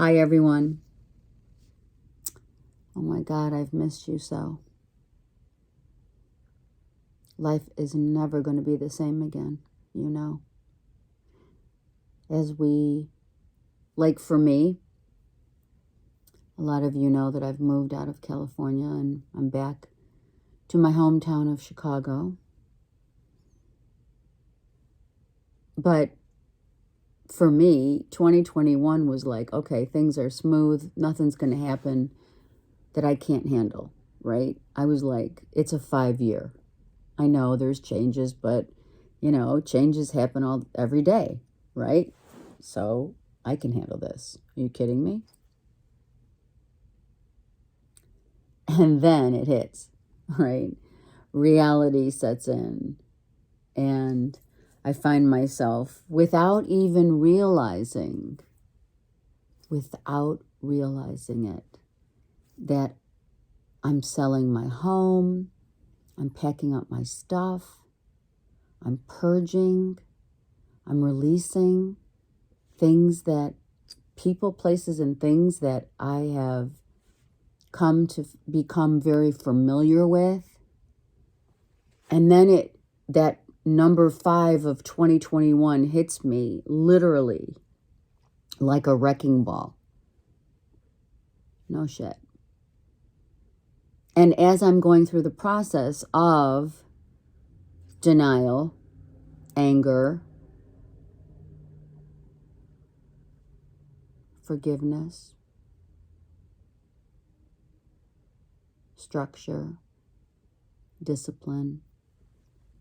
Hi, everyone. Oh my God, I've missed you so. Life is never going to be the same again, you know. Like for me, a lot of you know that I've moved out of California and I'm back to my hometown of Chicago. But for me, 2021 was like, okay, things are smooth. Nothing's going to happen that I can't handle, right? I was like, it's a 5-year. I know there's changes, but, changes happen every day, right? So I can handle this. Are you kidding me? And then it hits, right? Reality sets in. And I find myself, without realizing it, that I'm selling my home, I'm packing up my stuff, I'm purging, I'm releasing people, places, and things that I have come to become very familiar with. And then that number 5 of 2021 hits me literally like a wrecking ball. No shit. And as I'm going through the process of denial, anger, forgiveness, structure, discipline,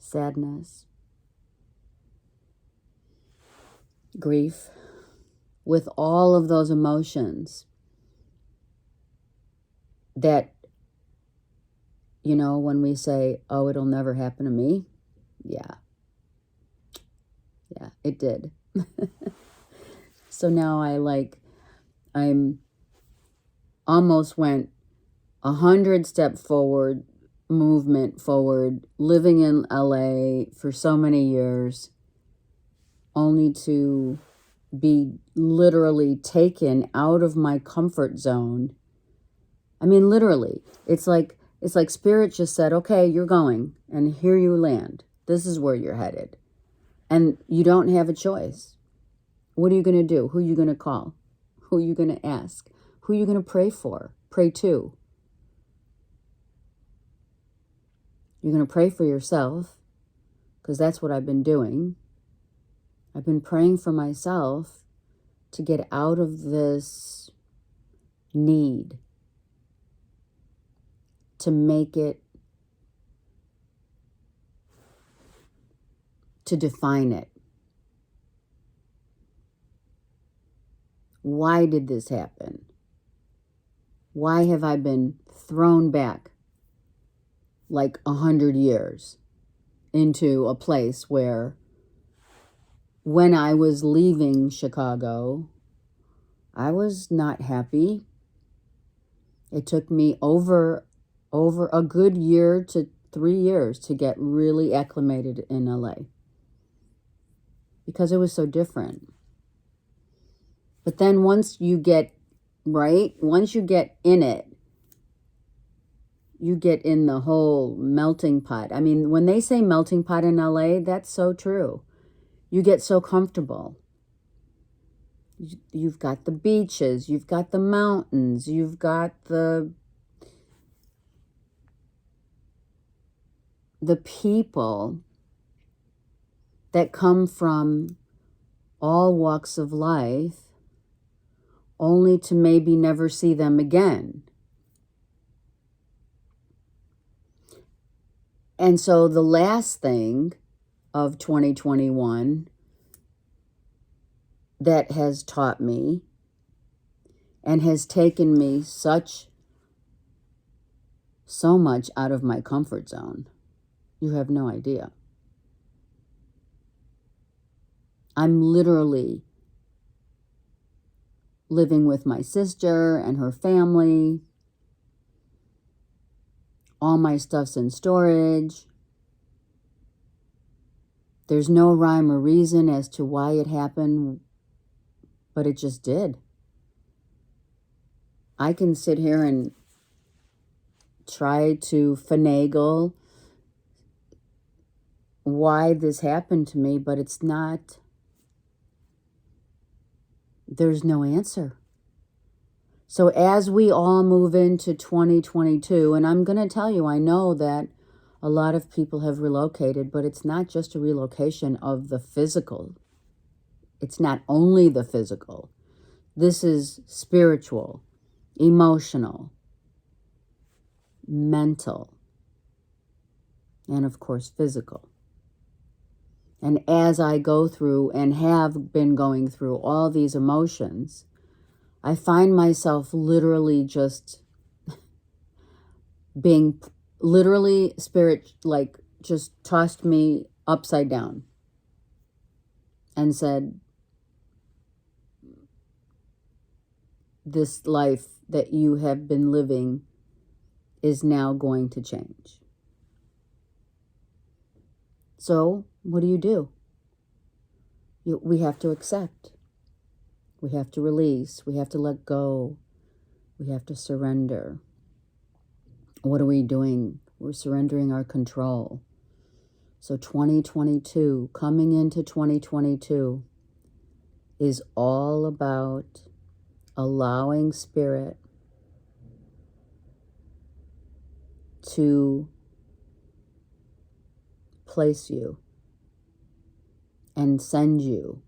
sadness, grief, with all of those emotions that, when we say, oh, it'll never happen to me. Yeah, it did. So now I'm almost went 100 step forward, movement forward, living in LA for so many years, only to be literally taken out of my comfort zone. I mean, literally, it's like Spirit just said, okay, you're going, and here you land. This is where you're headed. And you don't have a choice. What are you going to do? Who are you going to call? Who are you going to ask? Who are you going to pray for? Pray to? You're going to pray for yourself, because that's what I've been doing. I've been praying for myself to get out of this need to make it, to define it. Why did this happen? Why have I been thrown back like 100 years into a place where, when I was leaving Chicago, I was not happy. It took me over a good year to 3 years to get really acclimated in LA, because it was so different. But then once you get in it, you get in the whole melting pot. I mean, when they say melting pot in LA, that's so true. You get so comfortable. You've got the beaches, you've got the mountains, you've got the people that come from all walks of life, only to maybe never see them again. And so the last thing of 2021 that has taught me and has taken me so much out of my comfort zone, you have no idea. I'm literally living with my sister and her family. All my stuff's in storage. There's no rhyme or reason as to why it happened, but it just did. I can sit here and try to finagle why this happened to me, but it's not, there's no answer. So as we all move into 2022, and I'm going to tell you, I know that a lot of people have relocated, but it's not just a relocation of the physical. It's not only the physical. This is spiritual, emotional, mental, and of course, physical. And as I go through and have been going through all these emotions, I find myself literally just being, literally, spirit, like, just tossed me upside down and said, this life that you have been living is now going to change. So what do? We have to accept. We have to release. We have to let go. We have to surrender. What are we doing? We're surrendering our control. So 2022, coming into 2022, is all about allowing Spirit to place you and send you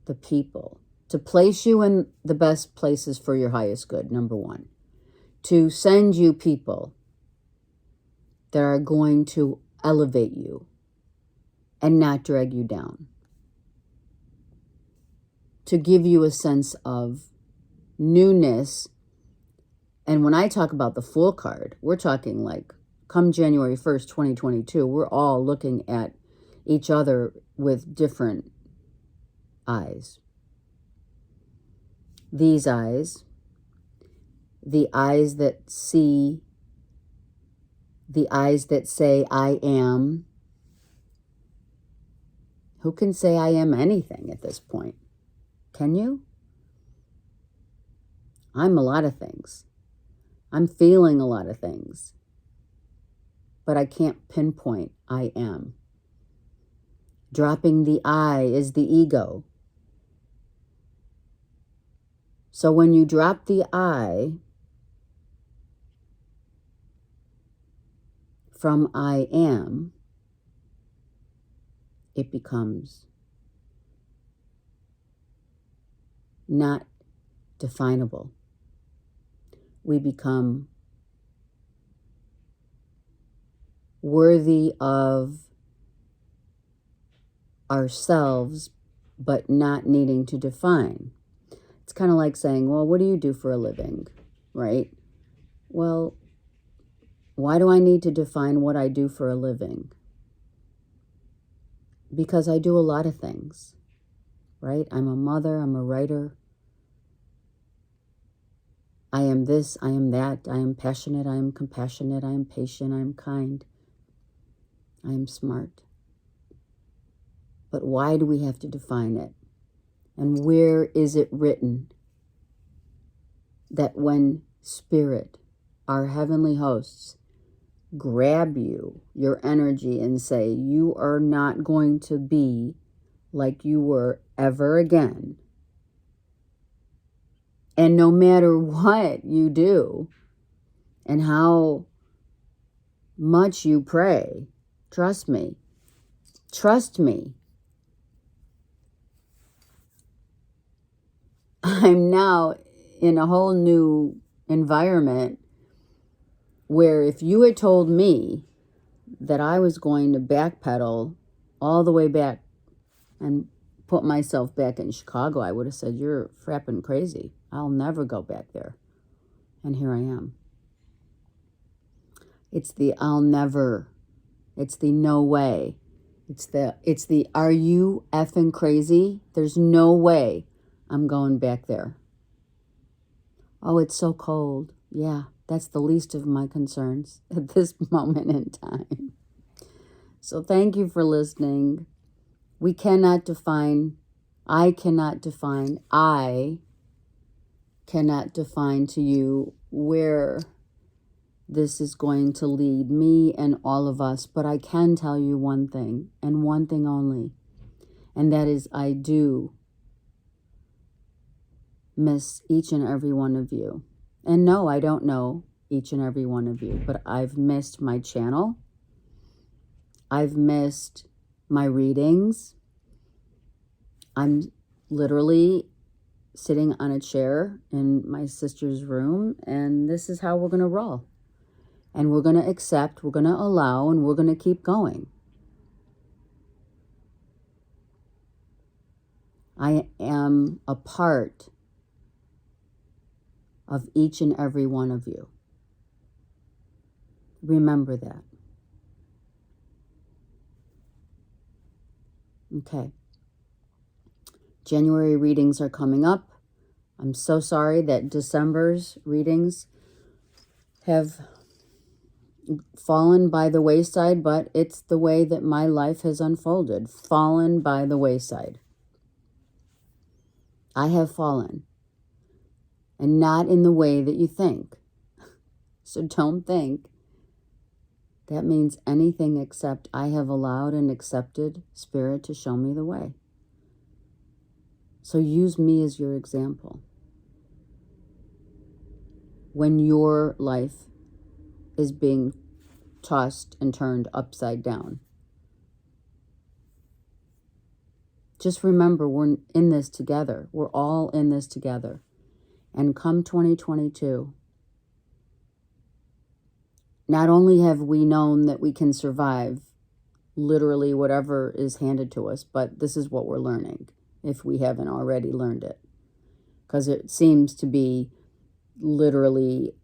the people, to place you in the best places for your highest good, number one. To send you people that are going to elevate you and not drag you down. To give you a sense of newness. And when I talk about the Fool card, we're talking like come January 1st, 2022, we're all looking at each other with different eyes. These eyes, the eyes that see, the eyes that say, I am. Who can say I am anything at this point? Can you? I'm a lot of things. I'm feeling a lot of things. But I can't pinpoint I am. Dropping the I is the ego. So when you drop the I from I am, it becomes not definable. We become worthy of ourselves, but not needing to define. It's kind of like saying, well, what do you do for a living, right? Well, why do I need to define what I do for a living? Because I do a lot of things, right? I'm a mother, I'm a writer. I am this, I am that, I am passionate, I am compassionate, I am patient, I am kind, I am smart. But why do we have to define it? And where is it written that when Spirit, our heavenly hosts, grab you, your energy, and say, you are not going to be like you were ever again. And no matter what you do and how much you pray, trust me, I'm now in a whole new environment where if you had told me that I was going to backpedal all the way back and put myself back in Chicago, I would have said, you're frapping crazy. I'll never go back there. And here I am. It's the I'll never. It's the no way. It's the are you effing crazy? There's no way I'm going back there. Oh, it's so cold. Yeah, that's the least of my concerns at this moment in time. So thank you for listening. I cannot define cannot define to you where this is going to lead me and all of us, but I can tell you one thing, and one thing only, and that is I do miss each and every one of you. And no, I don't know each and every one of you, but I've missed my channel. I've missed my readings. I'm literally sitting on a chair in my sister's room, and this is how we're going to roll. And we're going to accept, we're going to allow, and we're going to keep going. I am a part of each and every one of you. Remember that. Okay. January readings are coming up. I'm so sorry that December's readings have fallen by the wayside, but it's the way that my life has unfolded. Fallen by the wayside. I have fallen. And not in the way that you think. So don't think that means anything except I have allowed and accepted Spirit to show me the way. So use me as your example. When your life is being tossed and turned upside down. Just remember, we're in this together. We're all in this together. And come 2022, not only have we known that we can survive literally whatever is handed to us, but this is what we're learning, if we haven't already learned it. Because it seems to be literally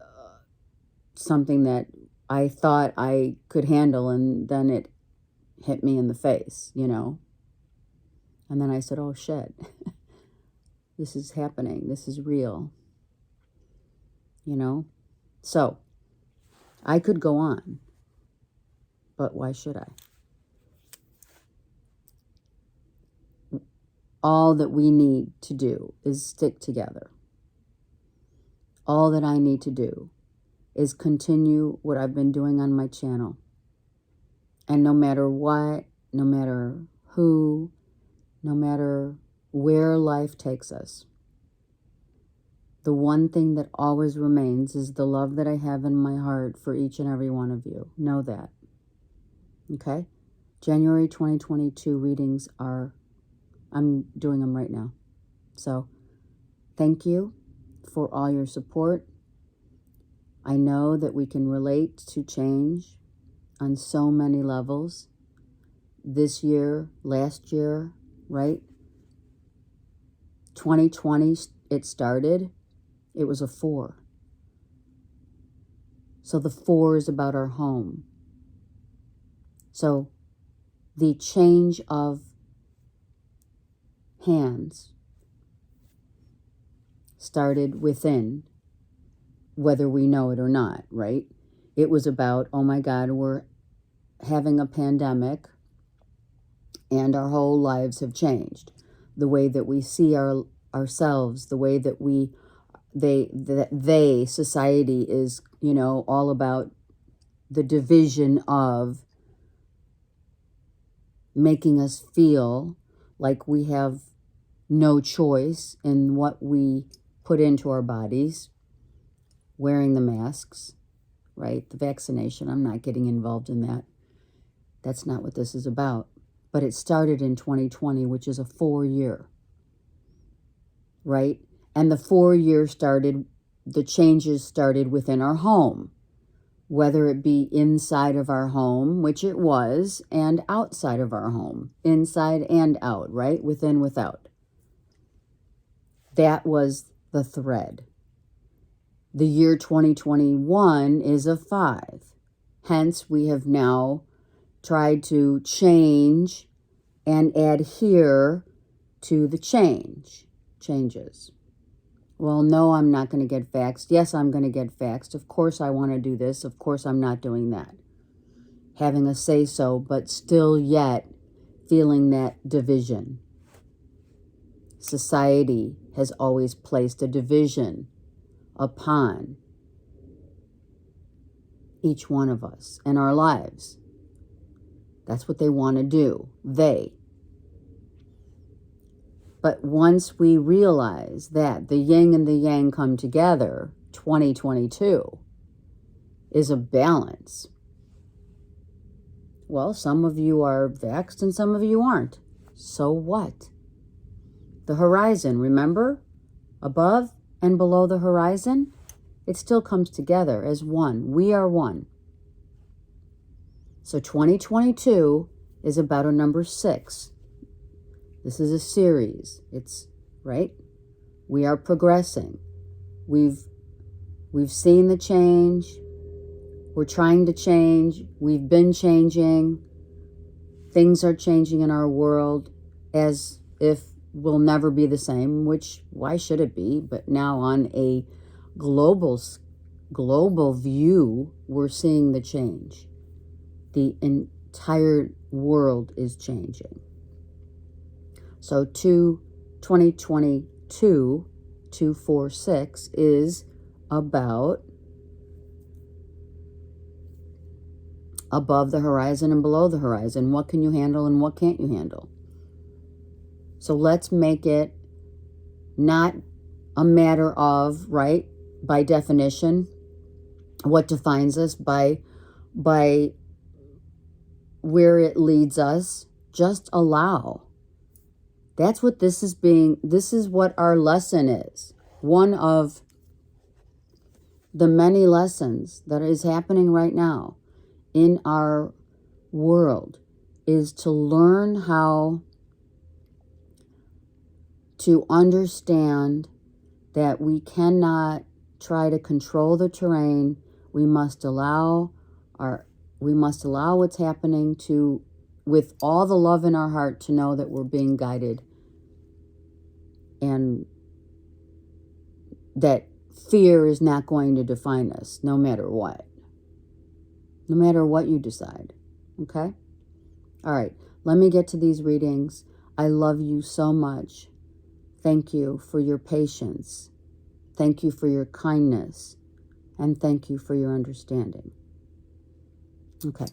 something that I thought I could handle, and then it hit me in the face, you know. And then I said, oh shit, this is happening, this is real. You know? So, I could go on, but why should I? All that we need to do is stick together. All that I need to do is continue what I've been doing on my channel. And no matter what, no matter who, no matter where life takes us, the one thing that always remains is the love that I have in my heart for each and every one of you. Know that. Okay? January 2022 readings I'm doing them right now. So, thank you for all your support. I know that we can relate to change on so many levels. This year, last year, right? 2020, it started. It was a 4. So the 4 is about our home. So the change of hands started within, whether we know it or not, right? It was about, oh my God, we're having a pandemic and our whole lives have changed. The way that we see ourselves, the way that society is, you know, all about the division of making us feel like we have no choice in what we put into our bodies, wearing the masks, right? The vaccination, I'm not getting involved in that. That's not what this is about. But it started in 2020, which is a 4-year, right? And the 4-year the changes started within our home, whether it be inside of our home, which it was, and outside of our home, inside and out, right? Within, without. That was the thread. The year 2021 is a 5. Hence, we have now tried to change and adhere to the changes. Well, no, I'm not going to get vaxxed. Yes, I'm going to get vaxxed. Of course I want to do this. Of course I'm not doing that. Having a say-so, but still yet feeling that division. Society has always placed a division upon each one of us and our lives. That's what they want to do. But once we realize that the yin and the yang come together, 2022 is a balance. Well, some of you are vexed and some of you aren't. So what? The horizon, remember? Above and below the horizon, it still comes together as one. We are one. So 2022 is about a number 6. This is a series. It's right. We are progressing. We've seen the change. We're trying to change. We've been changing. Things are changing in our world as if we'll never be the same, which why should it be? But now on a global view, we're seeing the change. The entire world is changing. So 2022, 246 is about above the horizon and below the horizon. What can you handle and what can't you handle? So let's make it not a matter of, right, by definition, what defines us, by where it leads us. Just allow. That's what this is what our lesson is. One of the many lessons that is happening right now in our world is to learn how to understand that we cannot try to control the terrain. We must allow what's happening with all the love in our heart, to know that we're being guided, and that fear is not going to define us no matter what. No matter what you decide. Okay? All right. Let me get to these readings. I love you so much. Thank you for your patience. Thank you for your kindness. And thank you for your understanding. Okay.